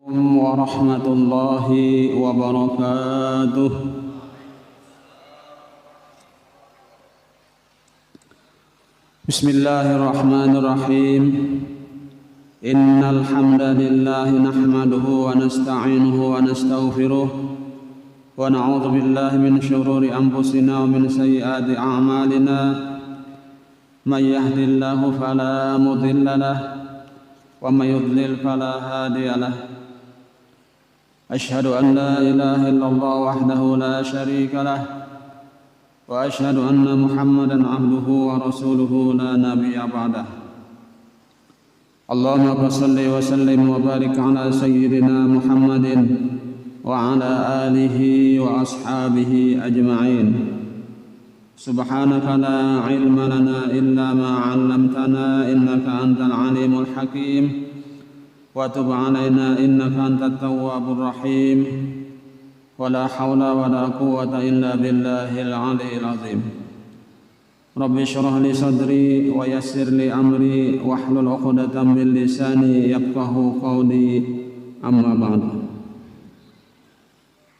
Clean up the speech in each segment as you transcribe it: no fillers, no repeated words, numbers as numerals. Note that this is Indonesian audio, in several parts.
Warahmatullahi wabarakatuh. Bismillahirrahmanirrahim. Innal hamdalillah nahmaduhu wa nasta'inuhu wa nastaghfiruh wa na'udzu billahi min shururi anfusina wa min sayyiati a'malina. May yahdihillahu fala mudilla lahu wa may yudlil fala hadiya lahu. أشهد أن لا إله إلا الله وحده لا شريك له وأشهد أن محمدا عبده ورسوله لا نبي بعده. اللهم صل وسلم وبارك على سيدنا محمد وعلى آله وأصحابه أجمعين. سبحانك لا علم لنا إلا ما علمتنا إنك أنت العليم الحكيم. وتب علينا إنك أنت التواب الرحيم. ولا حول ولا قوة إلا بالله العلي العظيم. رب اشرح لي صدري ويسر لي أمري واحلل عقدة من لساني يفقهوا قولي. أما بعد.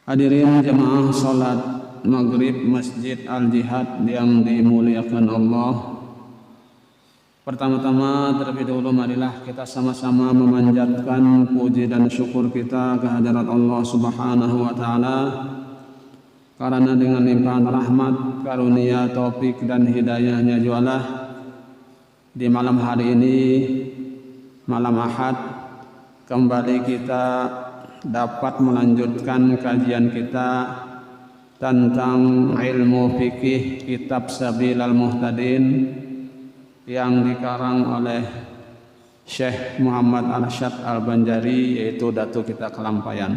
Hadirin jemaah salat maghrib Masjid Al-Jihad yang dimuliakan Allah. Pertama-tama terlebih dahulu marilah kita sama-sama memanjatkan puji dan syukur kita kehadirat Allah Subhanahu wa taala, karena dengan limpahan rahmat, karunia, taufik dan hidayahnya jualah di malam hari ini, malam Ahad, kembali kita dapat melanjutkan kajian kita tentang ilmu fikih kitab Sabilal Muhtadin yang dikarang oleh Syekh Muhammad Arsyad Al-Banjari, yaitu Datu kita Kelampayan.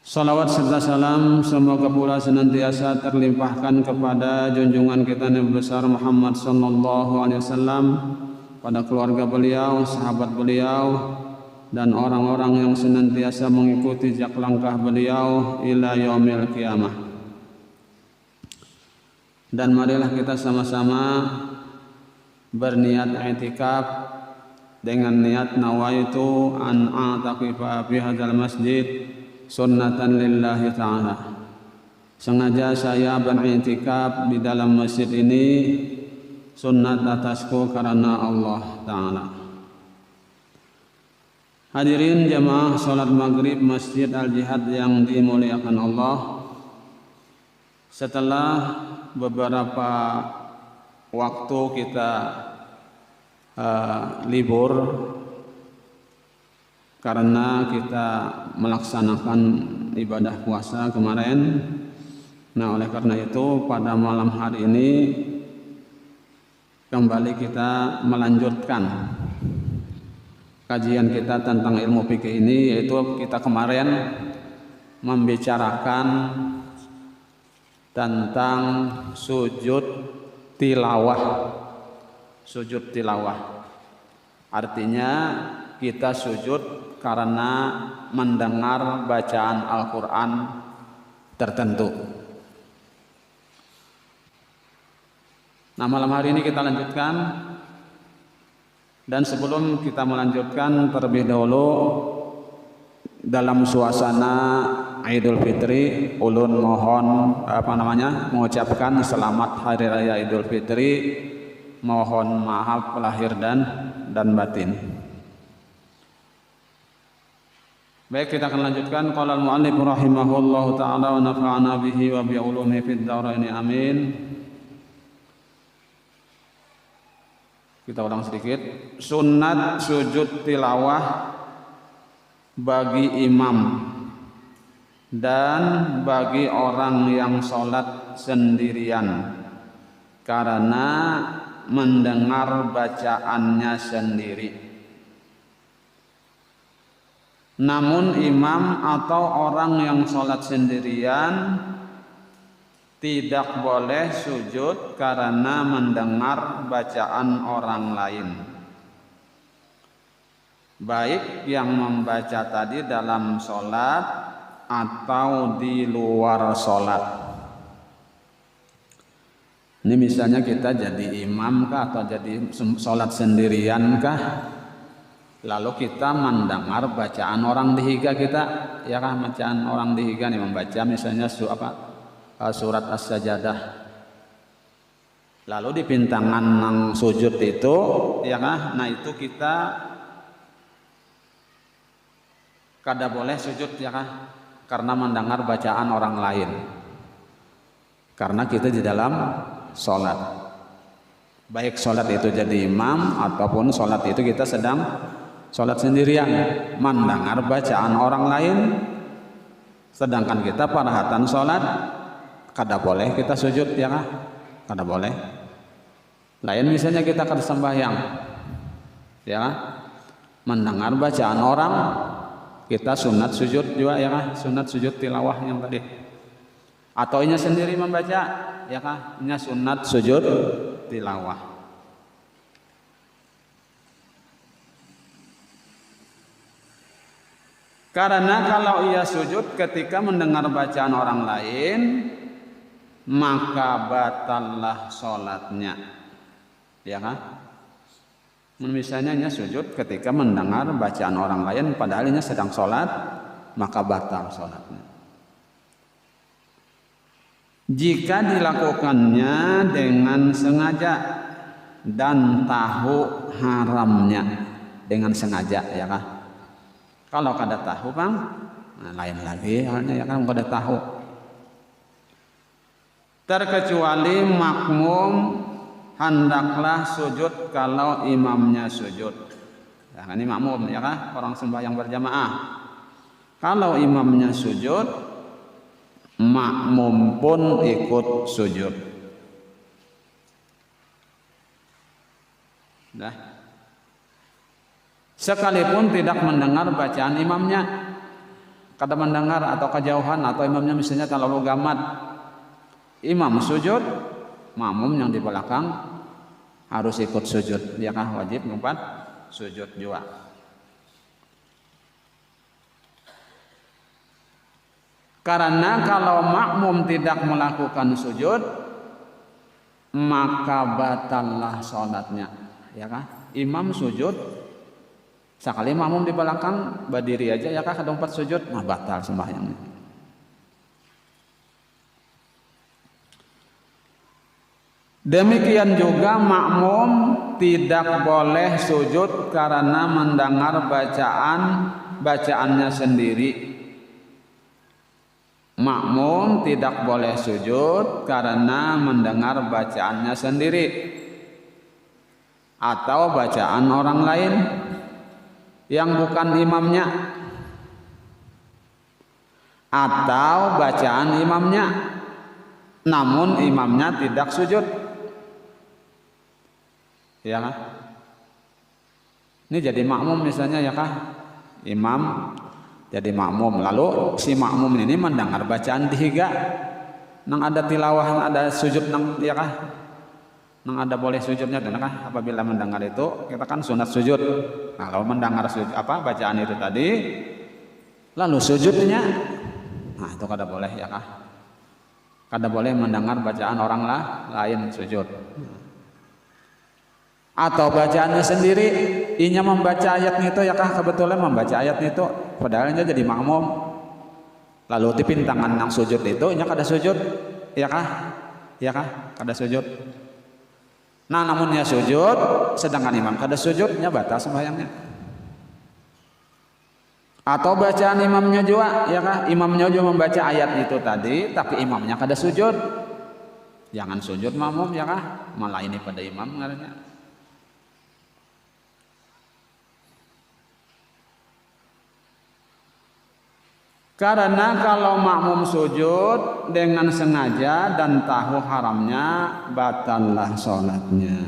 Salawat serta salam semoga pula senantiasa terlimpahkan kepada junjungan kita Nabi besar Muhammad sallallahu alaihi wasallam, pada keluarga beliau, sahabat beliau, dan orang-orang yang senantiasa mengikuti jejak langkah beliau ila yaumil qiyamah. Dan marilah kita sama-sama berniat i'tikaf dengan niat nawaitu an a'taqifa fi hadzal masjid sunnatan lillahi ta'ala. Sengaja saya beriktikaf di dalam masjid ini sunnat atasku karena Allah Ta'ala. Hadirin jamaah salat maghrib Masjid Al-Jihad yang dimuliakan Allah. Setelah beberapa waktu kita libur karena kita melaksanakan ibadah puasa kemarin. Nah, oleh karena itu pada malam hari ini kembali kita melanjutkan kajian kita tentang ilmu fikih ini, yaitu kita kemarin membicarakan tentang sujud tilawah. Sujud tilawah artinya kita sujud karena mendengar bacaan Al-Quran tertentu. Nah, malam hari ini kita lanjutkan, dan sebelum kita melanjutkan terlebih dahulu dalam suasana Idul Fitri, ulun mohon mengucapkan selamat Hari Raya Idul Fitri, mohon maaf lahir dan batin. Baik, kita akan lanjutkan. Qala al-mu'allif rahimahullahu ta'ala wa nafa'ana bihi wa bi ulumihi fid dharain amin. Kita ulang sedikit. Sunnat sujud tilawah bagi imam dan bagi orang yang sholat sendirian karena mendengar bacaannya sendiri. Namun imam atau orang yang sholat sendirian tidak boleh sujud karena mendengar bacaan orang lain, baik yang membaca tadi dalam sholat atau di luar sholat. Ini misalnya kita jadi imam kah atau jadi sholat sendirian kah, lalu kita mendengar bacaan orang dihiga kita, ya kah, bacaan orang dihiga nih membaca misalnya surat As-Sajadah. Lalu di pintangan nang sujud itu, ya kah, nah itu kita kada boleh sujud, ya kah, karena mendengar bacaan orang lain. Karena kita di dalam sholat, baik sholat itu jadi imam ataupun sholat itu kita sedang sholat sendirian, mendengar bacaan orang lain, sedangkan kita parahatan sholat, kada boleh kita sujud, ya kah, kada boleh. Lain misalnya kita kada sembahyang, ya kah, mendengar bacaan orang, kita sunat sujud juga, ya kah, sunat sujud tilawah yang tadi. Atau inya sendiri membaca, ya kah, inya sunat sujud tilawah. Karena kalau ia sujud ketika mendengar bacaan orang lain, maka batallah sholatnya, ya kah. Misalnya ia sujud ketika mendengar bacaan orang lain padahal ia sedang sholat, maka batal sholatnya. Jika dilakukannya dengan sengaja dan tahu haramnya dengan sengaja, ya kah. Kalau kada tahu bang, nah lain lagi halnya, ya kan, kada tahu. Terkecuali makmum hendaklah sujud kalau imamnya sujud. Nah, ini makmum, ya kah, orang sembahyang berjamaah. Kalau imamnya sujud, makmum pun ikut sujud. Nah, sekalipun tidak mendengar bacaan imamnya, kada mendengar atau kejauhan, atau imamnya misalnya terlalu gamat, imam sujud, makmum yang di belakang harus ikut sujud, dia kah wajib ngumpat sujud juga. Karena kalau makmum tidak melakukan sujud, maka batallah sholatnya, ya kah. Imam sujud, sekali makmum di belakang berdiri aja, ya kah, kedompat sujud, nah batal sembahyangnya. Demikian juga makmum tidak boleh sujud karena mendengar bacaannya sendiri. Makmum tidak boleh sujud karena mendengar bacaannya sendiri atau bacaan orang lain yang bukan imamnya, atau bacaan imamnya namun imamnya tidak sujud, ya kah? Ini jadi makmum misalnya, ya kah, imam jadi makmum, lalu si makmum ini mendengar bacaan dihiga, nang ada tilawah, ada sujud, nang, ya kah, nang ada boleh sujudnya, dan kah, apabila mendengar itu kita kan sunat sujud. Nah, kalau mendengar sujud, bacaan itu tadi, lalu sujudnya, nah itu kada boleh, ya kah, kada boleh mendengar bacaan orang lain sujud. Atau bacaannya sendiri, inya membaca ayat itu, ya kah, kebetulan membaca ayat itu, padahal inya jadi makmum, lalu di pintangan yang sujud itu inya kada sujud, ya kah, kada sujud. Nah, namun ia sujud, sedangkan imam kada sujud, inya batal sembahyangnya. Atau bacaan imamnya juga, ya kah, imamnya juga membaca ayat itu tadi, tapi imamnya kada sujud, jangan sujud makmum, ya kah, malah ini pada imam ngarannya. Karena kalau makmum sujud dengan sengaja dan tahu haramnya, batallah sholatnya,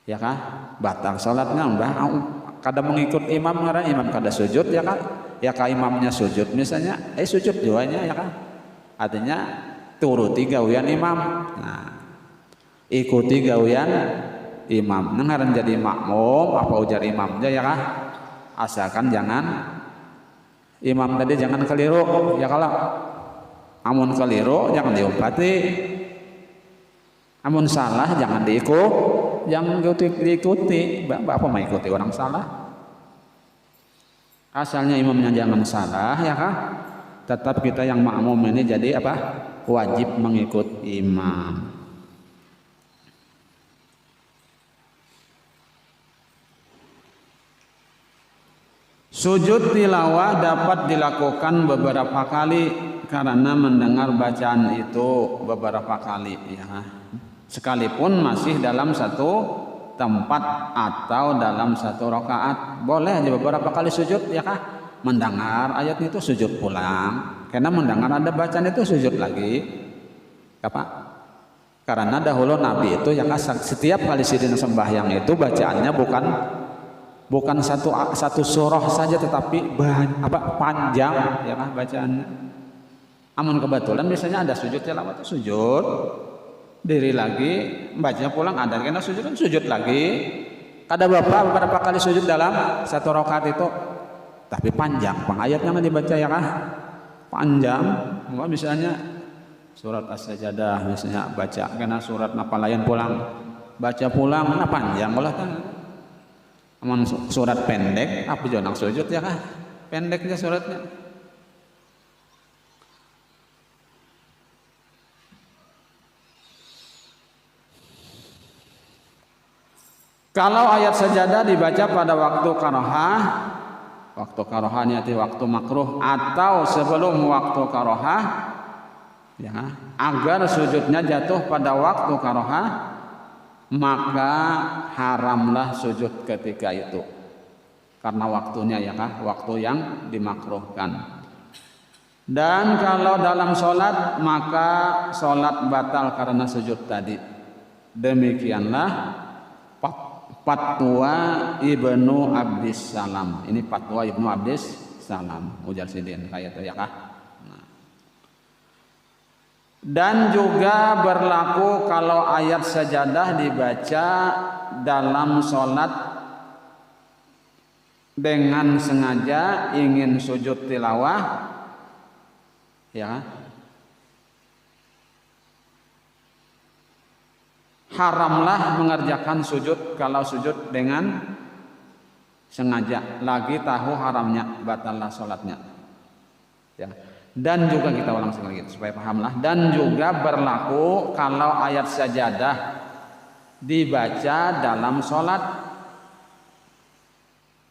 ya kah, batal sholatnya. Kada mengikut imam, karena imam kada sujud, ya kah, ya kah, imamnya sujud misalnya, sujud juanya, ya kah, artinya turuti gawian imam, nah ikuti gawian imam, ngaran jadi makmum apa ujar imamnya, ya kah, asalkan jangan imam tadi jangan keliru, ya kalau amun keliru jangan diumpati, amun salah jangan yang diikuti. Bapak mau ikuti orang salah? Asalnya imamnya jangan salah ya kan? Tetap kita yang makmum ini jadi apa? Wajib mengikut imam. Sujud tilawah dapat dilakukan beberapa kali karena mendengar bacaan itu beberapa kali ya. Sekalipun masih dalam satu tempat atau dalam satu rakaat, boleh aja beberapa kali sujud ya kah? Mendengar ayat itu sujud pulang, karena mendengar ada bacaan itu sujud lagi. Apa? Karena dahulu Nabi itu ya kah, setiap kali sidin sembahyang itu bacaannya bukan satu surah saja, tetapi panjang ya kah bacaannya. Amun kebetulan biasanya ada sujud tilawah itu sujud, diri lagi, baca pulang ada kena sujud kan sujud lagi. Ada beberapa kali sujud dalam satu rakaat itu, tapi panjang, ayatnya nggak dibaca ya kah? Panjang, misalnya surat As-Sajdah misalnya baca, kena surat napalayan pulang, baca pulang, nah panjang malah kan. Amun surat pendek, apa jangan sujud ya kah? Pendeknya suratnya. Kalau ayat sajadah dibaca pada waktu karohah niati waktu makruh atau sebelum waktu karohah, ya, agar sujudnya jatuh pada waktu karohah, maka haramlah sujud ketika itu, karena waktunya ya kah, waktu yang dimakruhkan. Dan kalau dalam sholat, maka sholat batal karena sujud tadi. Demikianlah fatwa Ibnu Abdis Salam. Ini fatwa Ibnu Abdis Salam. Ujar sidin kayak itu ya kah? Nah. Dan juga berlaku kalau ayat sajadah dibaca dalam sholat dengan sengaja ingin sujud tilawah, ya. Haramlah mengerjakan sujud kalau sujud dengan sengaja, lagi tahu haramnya, batallah sholatnya ya. Dan juga kita ulang sekali lagi supaya pahamlah. Dan juga berlaku kalau ayat sajadah dibaca dalam sholat,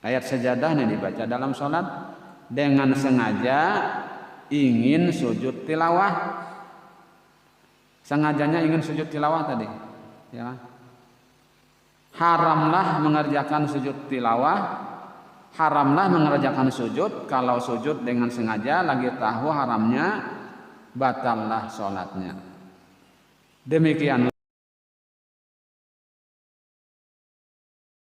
ayat sajadah ini dibaca dalam sholat dengan sengaja ingin sujud tilawah, sengajanya ingin sujud tilawah tadi ya, haramlah mengerjakan sujud tilawah, haramlah mengerjakan sujud kalau sujud dengan sengaja, lagi tahu haramnya, batallah sholatnya. Demikian.